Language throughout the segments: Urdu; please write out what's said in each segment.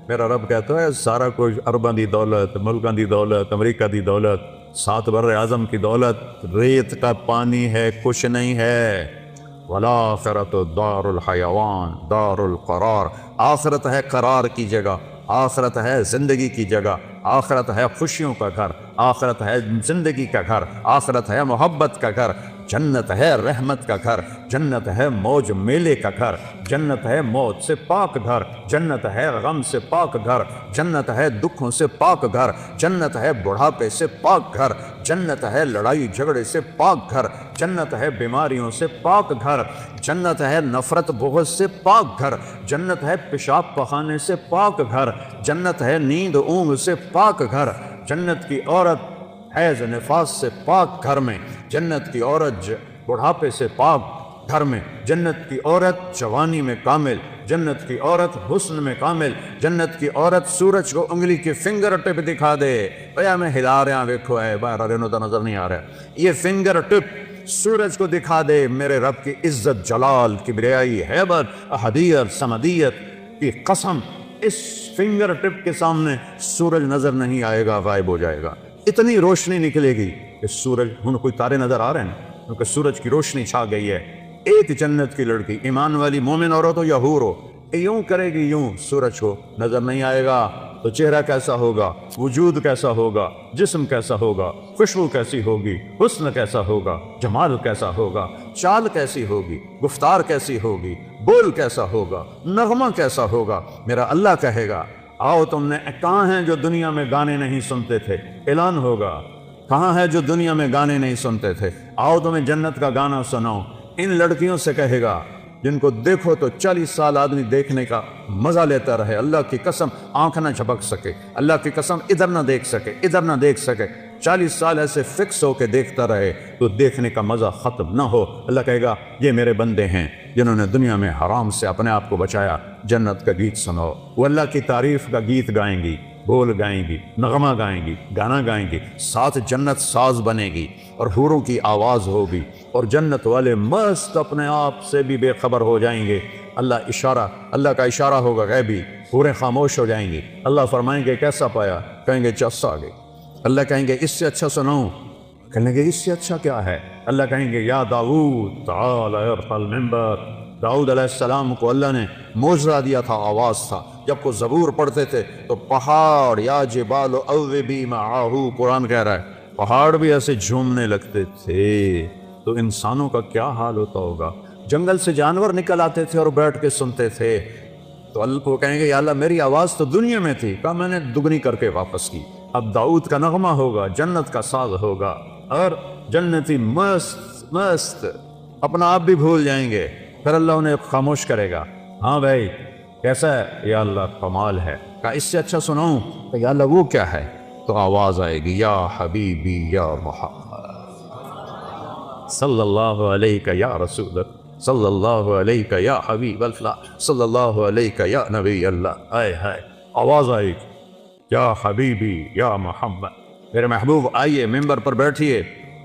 میرا رب کہتا ہے سارا کچھ، ارباں دی دولت، ملکاں دی دولت، امریکہ دی دولت، 7 بر اعظم کی دولت ریت کا پانی ہے، کچھ نہیں ہے۔ والآخرۃ دار الحیوان دار القرار، آخرت ہے قرار کی جگہ، آخرت ہے زندگی کی جگہ، آخرت ہے خوشیوں کا گھر، آخرت ہے زندگی کا گھر، آخرت ہے محبت کا گھر، جنت ہے رحمت کا گھر، جنت ہے موج میلے کا گھر، جنت ہے موت سے پاک گھر، جنت ہے غم سے پاک گھر، جنت ہے دکھوں سے پاک گھر، جنت ہے بڑھاپے سے پاک گھر، جنت ہے لڑائی جھگڑے سے پاک گھر، جنت ہے بیماریوں سے پاک گھر، جنت ہے نفرت بغض سے پاک گھر، جنت ہے پیشاب پخانے سے پاک گھر، جنت ہے نیند اونگ سے پاک گھر، جنت کی عورت حیض نفاس سے پاک گھر میں، جنت کی عورت بڑھاپے سے پاک گھر میں، جنت کی عورت جوانی میں کامل، جنت کی عورت حسن میں کامل، جنت کی عورت سورج کو انگلی کی فنگر ٹپ دکھا دے، بھیا میں ہلا رہا ویکھو ہے باہر رہنو تو نظر نہیں آ رہا، یہ فنگر ٹپ سورج کو دکھا دے میرے رب کی عزت جلال کبریائی ہیبت احدیت سمدیت کی قسم، اس فنگر ٹپ کے سامنے سورج نظر نہیں آئے گا، غائب ہو جائے گا، اتنی روشنی نکلے گی کہ سورج، ہن کوئی تارے نظر آ رہے ہیں کیونکہ سورج کی روشنی چھا گئی ہے۔ ایک جنت کی لڑکی ایمان والی مومن عورت ہو یا حور ہو، یوں کرے گی، یوں سورج کو نظر نہیں آئے گا تو چہرہ کیسا ہوگا، وجود کیسا ہوگا، جسم کیسا ہوگا، خوشبو کیسی ہوگی، حسن کیسا ہوگا، جمال کیسا ہوگا، چال کیسی ہوگی، گفتار کیسی ہوگی، بول کیسا ہوگا، نغمہ کیسا ہوگا۔ میرا اللہ کہے گا آؤ تم نے، کہاں ہیں جو دنیا میں گانے نہیں سنتے تھے، اعلان ہوگا، کہاں ہے جو دنیا میں گانے نہیں سنتے تھے، آؤ تمہیں جنت کا گانا سناؤ۔ ان لڑکیوں سے کہے گا جن کو دیکھو تو 40 سال آدمی دیکھنے کا مزہ لیتا رہے، اللہ کی قسم آنکھ نہ جھپک سکے، اللہ کی قسم ادھر نہ دیکھ سکے، ادھر نہ دیکھ سکے، 40 سال ایسے فکس ہو کے دیکھتا رہے تو دیکھنے کا مزہ ختم نہ ہو۔ اللہ کہے گا یہ میرے بندے ہیں جنہوں نے دنیا میں حرام سے اپنے آپ کو بچایا، جنت کا گیت سنو۔ وہ اللہ کی تعریف کا گیت گائیں گی، بول گائیں گی، نغمہ گائیں گی، گانا گائیں گی، ساتھ جنت ساز بنے گی اور حوروں کی آواز ہوگی، اور جنت والے مست اپنے آپ سے بھی بے خبر ہو جائیں گے۔ اللہ کا اشارہ ہوگا غیبی، حوریں خاموش ہو جائیں گی، اللہ فرمائیں گے کیسا پایا، کہیں گے چس آ گئی، اللہ کہیں گے اس سے اچھا سناؤں، کہنے گے اس سے اچھا کیا ہے، اللہ کہیں گے یا داؤد تعال ارفع المنبر۔ داؤد علیہ السلام کو اللہ نے معجزہ دیا تھا، آواز تھا، جب کو زبور پڑھتے تھے تو پہاڑ یا جبال اوبی معاہ، قرآن کہہ رہا ہے پہاڑ بھی ایسے جھومنے لگتے تھے، تو انسانوں کا کیا حال ہوتا ہوگا۔ جنگل سے جانور نکل آتے تھے اور بیٹھ کے سنتے تھے، تو اللہ کو کہیں گے یا اللہ میری آواز تو دنیا میں تھی، کہا میں نے دگنی کر کے واپس کی، اب داؤد کا نغمہ ہوگا، جنت کا ساز ہوگا، اور جنتی مست مست اپنا آپ بھی بھول جائیں گے، پھر اللہ انہیں خاموش کرے گا، ہاں بھائی کیسا ہے، یا اللہ کمال ہے، کہا اس سے اچھا سناؤں، کہ یا اللہ وہ کیا ہے، تو آواز آئے گی یا حبیبی یا محمد صلی اللہ علیہ یا رسول اللہ، صلی اللہ علیہ یا حبیب اللہ، صلی اللہ علیہ یا نبی اللہ، آئے ہائے آواز آئے گی یا حبیبی یا محمد، میرے محبوب آئیے ممبر پر بیٹھیے،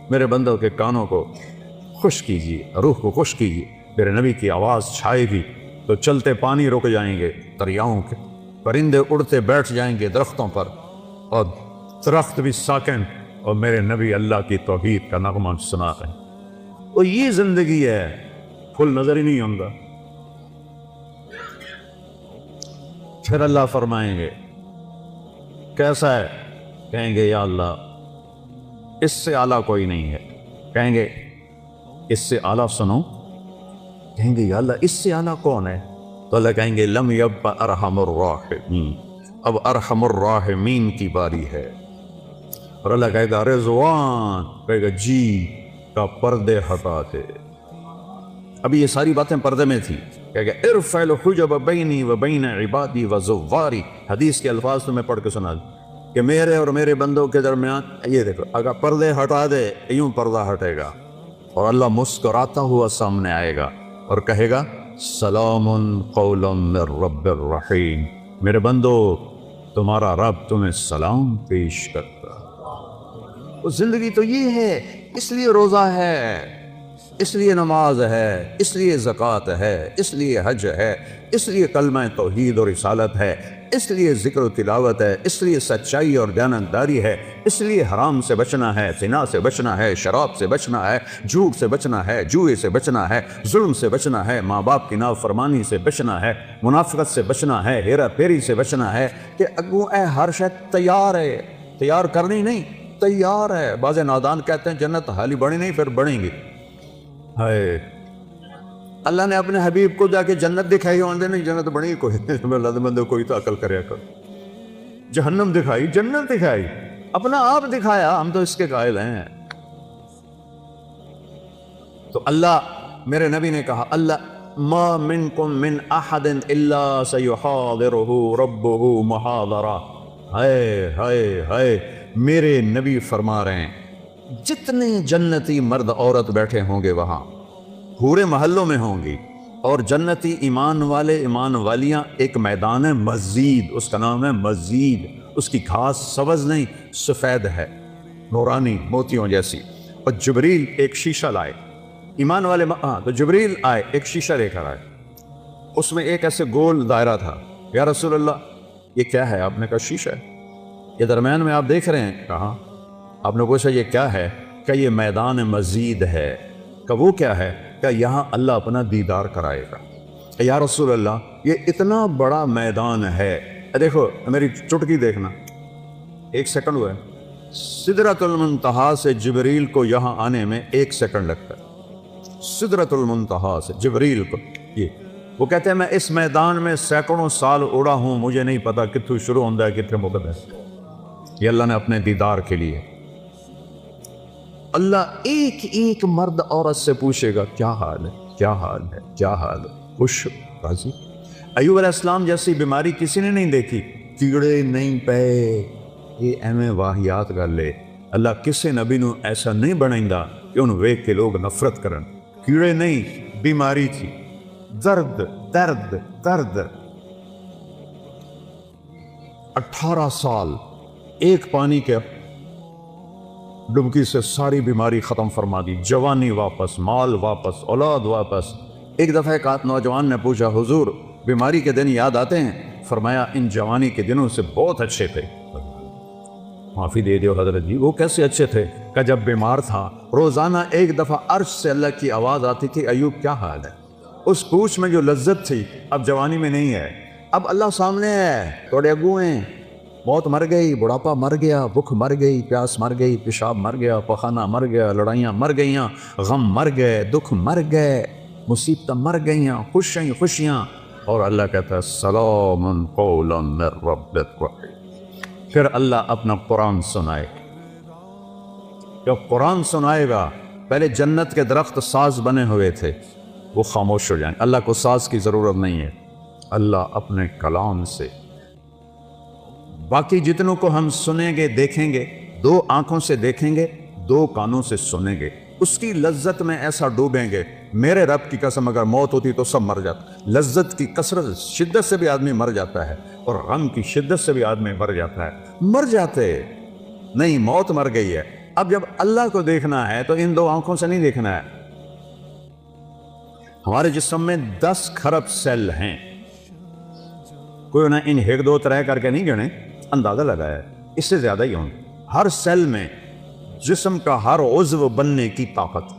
میرے بندوں کے کانوں کو خوش کیجیے، روح کو خوش کیجیے، میرے نبی کی آواز چھائے گی تو چلتے پانی رک جائیں گے دریاؤں کے، پرندے اڑتے بیٹھ جائیں گے درختوں پر، اور درخت بھی ساکن، اور میرے نبی اللہ کی توحید کا نغمہ سنا رہے ہیں۔ اور یہ زندگی ہے، پھول نظر ہی نہیں آؤں، پھر اللہ فرمائیں گے کیسا ہے، کہیں گے یا اللہ اس سے اعلیٰ کوئی نہیں ہے، کہیں گے اس سے اعلیٰ سنو، کہیں گے یا اللہ اس سے اعلیٰ کون ہے، تو اللہ کہیں گے لم یبق ارحم الراحمین، اب ارحم الراحمین کی باری ہے، اور اللہ کہے گا رضوان، کہے گا جی کا پردے ہٹا دے، ابھی یہ ساری باتیں پردے میں تھی، کہے گا ارفع الحجب بینی و بین عبادی و زواری، حدیث کے الفاظ تو میں پڑھ کے سنا دوں کہ میرے اور میرے بندوں کے درمیان، یہ دیکھو اگر پردے ہٹا دے یوں پردہ ہٹے گا، اور اللہ مسکراتا ہوا سامنے آئے گا اور کہے گا سلام قولا من رب الرحیم، میرے بندو تمہارا رب تمہیں سلام پیش کرتا۔ وہ زندگی تو یہ ہے، اس لیے روزہ ہے، اس لیے نماز ہے، اس لیے زکوٰۃ ہے، اس لیے حج ہے، اس لیے کلمہ توحید اور رسالت ہے، اس لیے ذکر و تلاوت ہے، اس لیے سچائی اور دیانتداری ہے، اس لیے حرام سے بچنا ہے، زنا سے بچنا ہے، شراب سے بچنا ہے، جھوٹ سے بچنا ہے، جوئے سے بچنا ہے، ظلم سے بچنا ہے، ماں باپ کی نافرمانی سے بچنا ہے، منافقت سے بچنا ہے، ہیرا پھیری سے بچنا ہے، کہ اگوں اے ہر شے تیار ہے، تیار کرنی نہیں، تیار ہے۔ بعض نادان کہتے ہیں جنت حالی بڑی نہیں، پھر بڑھیں گی۔ ہائے، اللہ نے اپنے حبیب کو جا کے جنت دکھائی، ہوندے نہیں جنت بڑی کوئی اللہ بندے کوئی تو عقل کرے کر، جہنم دکھائی، جنت دکھائی، اپنا آپ دکھایا، ہم تو اس کے قائل ہیں۔ تو اللہ، میرے نبی نے کہا اللہ ما منکم من احد الا سیحاضرہ ربہ محاضرہ۔ ہائے ہائے ہائے، میرے نبی فرما رہے ہیں جتنے جنتی مرد عورت بیٹھے ہوں گے وہاں پورے محلوں میں ہوں گی، اور جنتی ایمان والے ایمان والیاں، ایک میدان ہے مزید، اس کا نام ہے مزید، اس کی گھاس سبز نہیں سفید ہے، نورانی موتیوں جیسی، اور جبریل ایک شیشہ لائے، ایمان والے تو جبریل آئے ایک شیشہ لے کر آئے، اس میں ایک ایسے گول دائرہ تھا۔ یا رسول اللہ یہ کیا ہے؟ آپ نے کہا شیشہ ہے، یہ درمیان میں آپ دیکھ رہے ہیں؟ کہا۔ آپ نے پوچھا یہ کیا ہے؟ کہ یہ میدان مزید ہے۔ کہ وہ کیا ہے؟ کہ یہاں اللہ اپنا دیدار کرائے گا۔ یا رسول اللہ یہ اتنا بڑا میدان ہے، دیکھو میری چٹکی دیکھنا، 1 سیکنڈ ہوا ہے، سدرۃ المنتہا سے جبریل کو یہاں آنے میں 1 سیکنڈ لگتا ہے، سدرۃ المنتہا سے جبریل کو۔ یہ وہ کہتے ہیں میں اس میدان میں سینکڑوں سال اڑا ہوں، مجھے نہیں پتا کتوں شروع ہوتا ہے کتنے مقدم ہے۔ یہ اللہ نے اپنے دیدار کے لیے، اللہ ایک ایک مرد عورت سے پوچھے گا کیا حال ہے، کیا حال ہے، کیا حال ہے، خوش راضی؟ ایوب علیہ السلام جیسی بیماری کسی نے نہیں دیکھی، کیڑے نہیں پے، یہ ایویں واہیات گل ہے۔ اللہ کسے نبی نو ایسا نہیں بنائندا کہ انہوں ویکھ کے لوگ نفرت کرن۔ کیڑے نہیں، بیماری تھی، درد درد درد۔ 18 سال ایک پانی کے ڈبکی سے ساری بیماری ختم فرما دی، جوانی واپس، مال واپس، اولاد واپس۔ ایک دفعہ ایک نوجوان نے پوچھا حضور بیماری کے دن یاد آتے ہیں؟ فرمایا ان جوانی کے دنوں سے بہت اچھے تھے۔ معافی دے دیو حضرت جی، وہ کیسے اچھے تھے؟ کہ جب بیمار تھا روزانہ ایک دفعہ عرش سے اللہ کی آواز آتی تھی ایوب کیا حال ہے؟ اس پوچھ میں جو لذت تھی اب جوانی میں نہیں ہے۔ اب اللہ سامنے ہے، توڑے اگو ہیں، موت مر گئی، بڑھاپا مر گیا، بھوک مر گئی، پیاس مر گئی، پیشاب مر گیا، پخانہ مر گیا، لڑائیاں مر گئیاں، غم مر گئے، دکھ مر گئے، مصیبتیں مر گئیاں، خوشیاں، اور اللہ کہتا ہے سلام قولا من رب الرحیم۔ پھر اللہ اپنا قرآن سنائے، جب قرآن سنائے گا، پہلے جنت کے درخت ساز بنے ہوئے تھے، وہ خاموش ہو جائیں۔ اللہ کو ساز کی ضرورت نہیں ہے، اللہ اپنے کلام سے۔ باقی جتنوں کو ہم سنیں گے دیکھیں گے، 2 آنکھوں سے دیکھیں گے، 2 کانوں سے سنیں گے، اس کی لذت میں ایسا ڈوبیں گے، میرے رب کی قسم اگر موت ہوتی تو سب مر جاتا۔ لذت کی کثرت شدت سے بھی آدمی مر جاتا ہے، اور غم کی شدت سے بھی آدمی مر جاتا ہے۔ مر جاتے نہیں، موت مر گئی ہے۔ اب جب اللہ کو دیکھنا ہے تو ان 2 آنکھوں سے نہیں دیکھنا ہے۔ ہمارے جسم میں 10 کھرب سیل ہیں، کوئی انہیں ان 1 2 3 کر کے نہیں گنے، اندازہ لگایا ہے اس سے زیادہ ہی ہوں گے۔ ہر سیل میں جسم کا ہر عضو بننے کی طاقت۔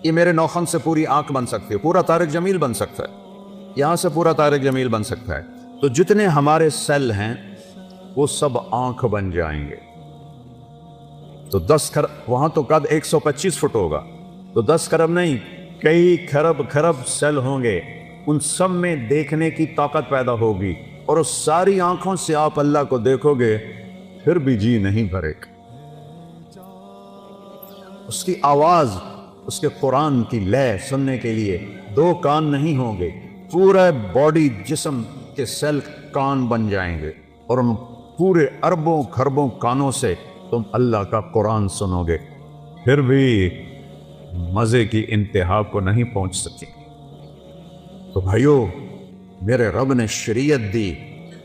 یہ میرے نوخن سے پوری آنکھ بن سکتی ہے، پورا طارق جمیل بن سکتا ہے، یہاں سے پورا طارق جمیل بن سکتا ہے۔ تو جتنے ہمارے سیل ہیں وہ سب آنکھ بن جائیں گے۔ تو 10 کھرب، وہاں تو قد 125 فٹ ہوگا، تو 10 کھرب نہیں، کئی کھرب سیل ہوں گے، ان سب میں دیکھنے کی طاقت پیدا ہوگی، اور اس ساری آنکھوں سے آپ اللہ کو دیکھو گے پھر بھی جی نہیں بھرے گا۔ اس کی آواز، اس کے قرآن کی لے سننے کے لیے 2 کان نہیں ہوں گے، پورا باڈی جسم کے سیل کان بن جائیں گے، اور ان پورے اربوں کھربوں کانوں سے تم اللہ کا قرآن سنو گے، پھر بھی مزے کی انتہا کو نہیں پہنچ سکے۔ تو بھائیو، میرے رب نے شریعت دی،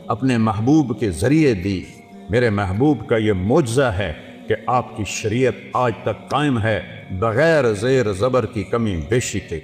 اپنے محبوب کے ذریعے دی۔ میرے محبوب کا یہ معجزہ ہے کہ آپ کی شریعت آج تک قائم ہے، بغیر زیر زبر کی کمی بیشی کے۔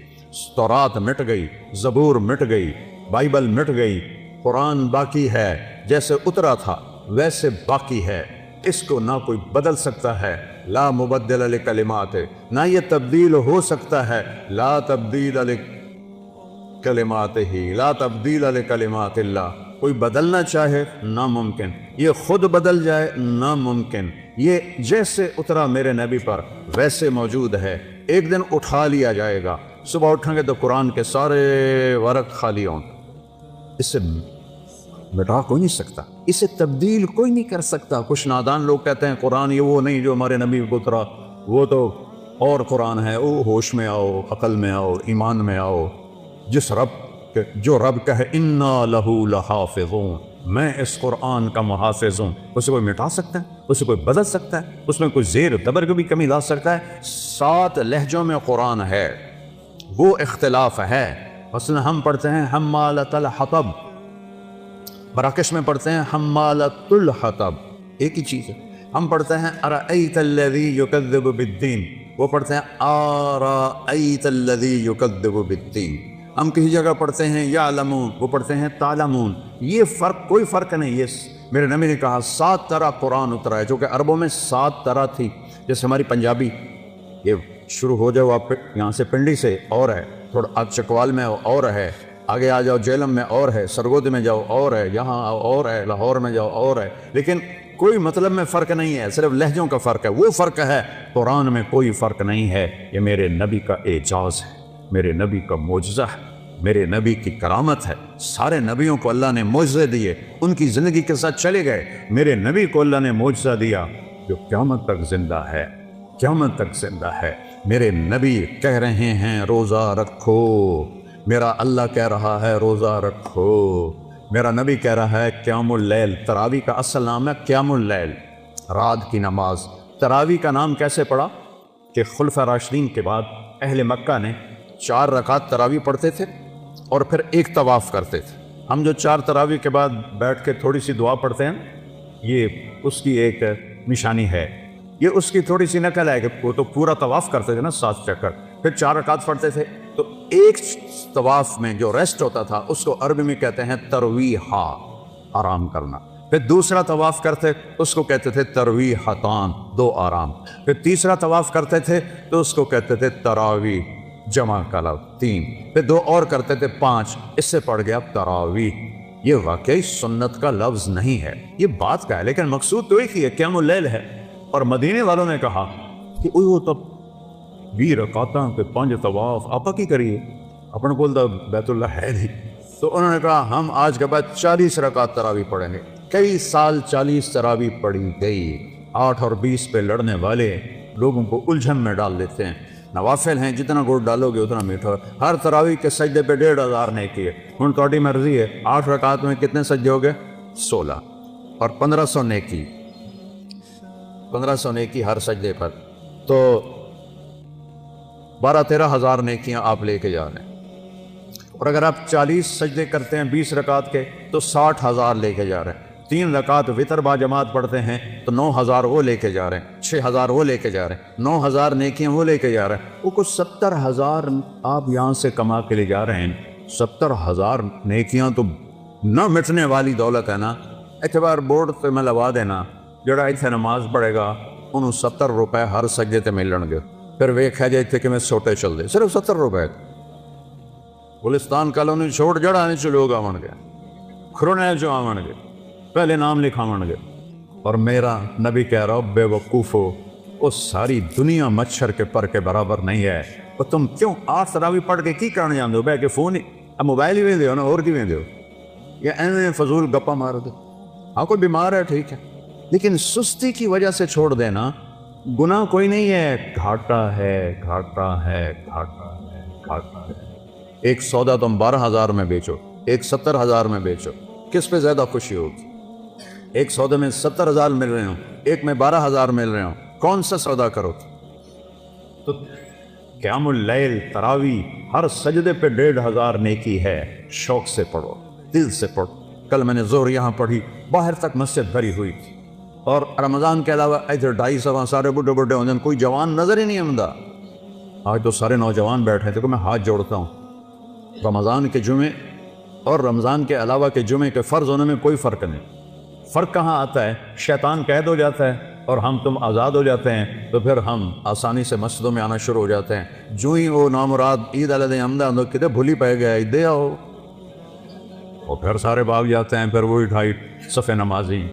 تورات مٹ گئی، زبور مٹ گئی، بائبل مٹ گئی، قرآن باقی ہے، جیسے اترا تھا ویسے باقی ہے، اس کو نہ کوئی بدل سکتا ہے، لا مبدل لکلمات، نہ یہ تبدیل ہو سکتا ہے، لا تبدیل لکلمات ہی، لا تبدیل لکلمات اللہ، کوئی بدلنا چاہے ناممکن، یہ خود بدل جائے ناممکن، یہ جیسے اترا میرے نبی پر ویسے موجود ہے، ایک دن اٹھا لیا جائے گا، صبح اٹھیں گے تو قرآن کے سارے ورق خالی ہوں، اس سے مٹا کوئی نہیں سکتا، اسے تبدیل کوئی نہیں کر سکتا۔ کچھ نادان لوگ کہتے ہیں قرآن یہ وہ نہیں جو ہمارے نبی کو اترا، وہ تو اور قرآن ہے، او ہوش میں آؤ، عقل میں آؤ، ایمان میں آؤ، جو رب کہے انا لہو لحافظون، میں اس قرآن کا محافظ ہوں، اسے کوئی مٹا سکتا ہے، اسے کوئی بدل سکتا ہے، اس میں کوئی زیر تبر کو بھی کمی لا سکتا ہے؟ 7 لہجوں میں قرآن ہے، وہ اختلاف ہے۔ مثلا ہم پڑھتے ہیں حمالۃ الحطب، مراکش میں پڑھتے ہیں حمالۃ الحطب، ایک ہی چیز ہے۔ ہم پڑھتے ہیں ارأیت الذی یکذب بالدین، وہ پڑھتے ہیں ارأیت الذی یکذب بالدین۔ ہم کسی جگہ پڑھتے ہیں یعلمون، وہ پڑھتے ہیں تعلمون۔ یہ فرق، کوئی فرق نہیں۔ یہ میرے نبی نے کہا 7 طرح قرآن اترا ہے، جو کہ عربوں میں 7 طرح تھی، جیسے ہماری پنجابی، یہ شروع ہو جاؤ آپ یہاں سے پنڈی سے اور ہے، تھوڑا آگ چکوال میں اور ہے، آگے آ جاؤ جیلم میں اور ہے، سرگود میں جاؤ اور ہے، یہاں اور ہے، لاہور میں جاؤ اور ہے، لیکن کوئی مطلب میں فرق نہیں ہے، صرف لہجوں کا فرق ہے، وہ فرق ہے، قرآن میں کوئی فرق نہیں ہے۔ یہ میرے نبی کا اعجاز ہے، میرے نبی کا معجزہ ہے، میرے نبی کی کرامت ہے۔ سارے نبیوں کو اللہ نے معجزے دیے، ان کی زندگی کے ساتھ چلے گئے، میرے نبی کو اللہ نے معجزہ دیا جو قیامت تک زندہ ہے، قیامت تک زندہ ہے۔ میرے نبی کہہ رہے ہیں روزہ رکھو، میرا اللہ کہہ رہا ہے روزہ رکھو، میرا نبی کہہ رہا ہے قیام اللیل۔ تراویح کا اصل نام ہے قیام اللیل، رات کی نماز۔ تراویح کا نام کیسے پڑا کہ خلفاء راشدین کے بعد اہل مکہ نے 4 رکعت تراویح پڑھتے تھے اور پھر ایک طواف کرتے تھے۔ ہم جو 4 تراویح کے بعد بیٹھ کے تھوڑی سی دعا پڑھتے ہیں، یہ اس کی ایک نشانی ہے، یہ اس کی تھوڑی سی نقل ہے کہ وہ تو پورا طواف کرتے تھے نا 7 چکر، پھر 4 رکعت پڑھتے تھے، تو ایک طواف میں جو ریسٹ ہوتا تھا اس کو عربی میں کہتے ہیں ترویحا، آرام کرنا۔ پھر دوسرا طواف کرتے اس کو کہتے تھے ترویحتان، 2 آرام۔ پھر تیسرا طواف کرتے تھے تو اس کو کہتے تھے تراویح، جمع کا لفظ 3۔ پھر 2 اور کرتے تھے 5، اس سے پڑ گیا تراویح۔ یہ واقعی سنت کا لفظ نہیں ہے، یہ بات کا ہے، لیکن مقصود تو ایک ہی ہے، قیام اللیل ہے۔ اور مدینے والوں نے کہا کہ وہ تب 20 رکعتاں کے 5 طواف آپ کی کریے، اپنے کو تو بیت اللہ ہے نہیں، تو انہوں نے کہا ہم آج کے بعد 40 رکعت تراویح پڑھیں گے۔ کئی سال 40 تراویح پڑھی گئی۔ 8 اور 20 پہ لڑنے والے لوگوں کو الجھن میں ڈال دیتے ہیں۔ نوافل ہیں، جتنا گڑ ڈالو گے اتنا میٹھا۔ ہر تراویح کے سجدے پہ 1500 نیکی ہے۔ ہن تہاڈی مرضی ہے 8 رکعت میں کتنے سجدے ہو گئے؟ 16 اور 1500 نیکی، 1500 نیکی ہر سجدے پر، تو 12-13 ہزار نیکیاں آپ لے کے جا رہے ہیں۔ اور اگر آپ 40 سجدے کرتے ہیں 20 رکعت کے تو 60,000 لے کے جا رہے ہیں۔ 3 رکعت وتر با جماعت پڑھتے ہیں تو 9,000 وہ لے کے جا رہے ہیں، 6,000 وہ لے کے جا رہے ہیں، 9,000 نیکیاں وہ لے کے جا رہے ہیں۔ وہ کچھ 70,000 آپ یہاں سے کما کے لے جا رہے ہیں۔ 70,000 نیکیاں تو نہ مٹنے والی دولت ہے نا۔ اعتبار بورڈ سے میں لگا دینا، جڑا اتنے نماز پڑھے گا انہوں 70 روپے ہر سجدے تے ملن گے، پھر ویکھا جائے اتنے کہ میں سوٹے چل دے، صرف 70 روپے۔ گلستان کالونی چھوڑ جڑانے چ لوگ آون گے، کھرونے چ آون گے، پہلے نام لکھاون گے۔ اور میرا نبی کہہ رہا ہو بے وقوفو، وہ ساری دنیا مچھر کے پر کے برابر نہیں ہے۔ تو تم کیوں 8 تراویح پڑھ کے کی کرنے جاندے ہو؟ بہ کے فون ہی موبائل ہی ویندے ہو نا، اور کی ویندے ہو؟ یا ایویں فضول گپا مار دے؟ ہاں کوئی بیمار ہے ٹھیک ہے، لیکن سستی کی وجہ سے چھوڑ دینا گناہ کوئی نہیں ہے، گھاٹا ہے، گھاٹا ہے، گھاٹا ہے، گھاٹا ہے۔ ایک سودا تم 12,000 میں بیچو، ایک 70,000 میں بیچو، کس پہ زیادہ خوشی ہوگی؟ ایک سودے میں 70,000 مل رہے ہوں، ایک میں 12,000 مل رہے ہوں، کون سا سودا کرو؟ تو قیام اللیل، تراویح، ہر سجدے پہ 1,500 نیکی ہے۔ شوق سے پڑھو، دل سے پڑھو۔ کل میں نے ظہر یہاں پڑھی، باہر تک مسجد بھری ہوئی تھی، اور رمضان کے علاوہ ادھر 250 سارے بڈھے بڈھے ہوتے ہیں، کوئی جوان نظر ہی نہیں آتا۔ آج تو سارے نوجوان بیٹھے تھے کہ میں ہاتھ جوڑتا ہوں، رمضان کے جمعے اور رمضان کے علاوہ کے جمعے کے فرض ہونے میں کوئی فرق نہیں۔ فرق کہاں آتا ہے؟ شیطان قید ہو جاتا ہے اور ہم تم آزاد ہو جاتے ہیں، تو پھر ہم آسانی سے مسجدوں میں آنا شروع ہو جاتے ہیں۔ جو ہی وہ نامراد عید علیہ دن آمدہ ہم لوگ کتے بھولی پہ گئے دے آؤ، اور پھر سارے بھاگ جاتے ہیں، پھر وہی 2.5 صف نمازی